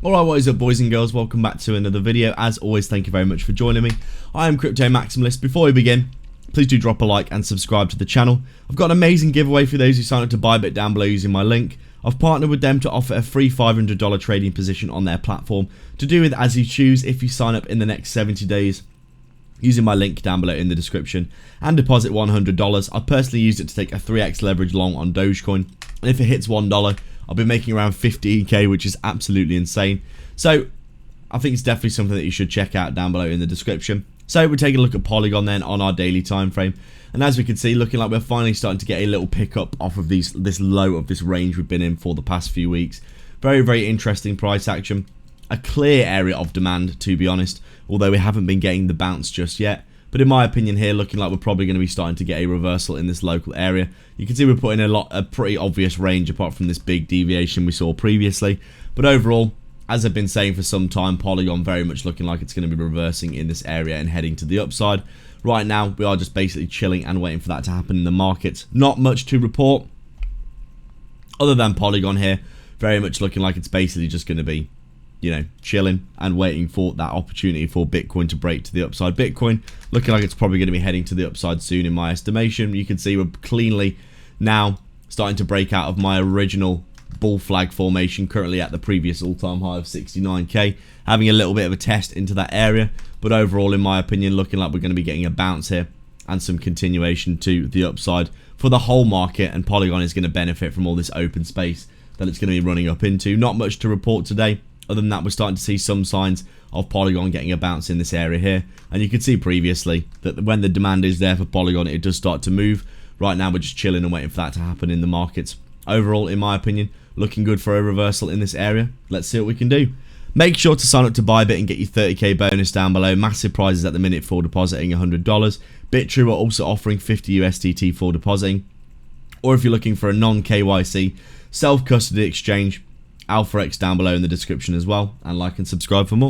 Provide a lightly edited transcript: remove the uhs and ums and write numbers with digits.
Alright, what is up boys and girls, welcome back to another video. As always, thank you very much for joining me. I am Crypto Maximalist. Before we begin, please do drop a like and subscribe to the channel. I've got an amazing giveaway for those who sign up to ByBit down below using my link. I've partnered with them to offer a free $500 trading position on their platform to do with as you choose if you sign up in the next 70 days using my link down below in the description and deposit $100. I personally used it to take a 3x leverage long on Dogecoin, and if it hits $1, I'll be making around 15k, which is absolutely insane. So I think it's definitely something that you should check out down below in the description. So we're taking a look at Polygon then on our daily time frame, and as we can see, looking like we're finally starting to get a little pickup off of this low of this range we've been in for the past few weeks. Very interesting price action, a clear area of demand to be honest, although we haven't been getting the bounce just yet. But in my opinion here, looking like we're probably going to be starting to get a reversal in this local area. You can see we're putting a pretty obvious range apart from this big deviation we saw previously. But overall, as I've been saying for some time, Polygon very much looking like it's going to be reversing in this area and heading to the upside. Right now, we are just basically chilling and waiting for that to happen in the markets. Not much to report other than Polygon here. Very much looking like it's basically just going to be, you know, chilling and waiting for that opportunity for Bitcoin to break to the upside. Bitcoin looking like it's probably going to be heading to the upside soon in my estimation. You can see we're cleanly now starting to break out of my original bull flag formation, currently at the previous all-time high of 69k, having a little bit of a test into that area. But overall, in my opinion, looking like we're going to be getting a bounce here and some continuation to the upside for the whole market, and Polygon is going to benefit from all this open space that it's going to be running up into. Not much to report today. Other than that, we're starting to see some signs of Polygon getting a bounce in this area here. And you can see previously that when the demand is there for Polygon, it does start to move. Right now, we're just chilling and waiting for that to happen in the markets. Overall, in my opinion, looking good for a reversal in this area. Let's see what we can do. Make sure to sign up to ByBit and get your 30k bonus down below. Massive prizes at the minute for depositing $100. Bitrue are also offering 50 USDT for depositing. Or if you're looking for a non-KYC self-custody exchange, AlphaX down below in the description as well, and like and subscribe for more.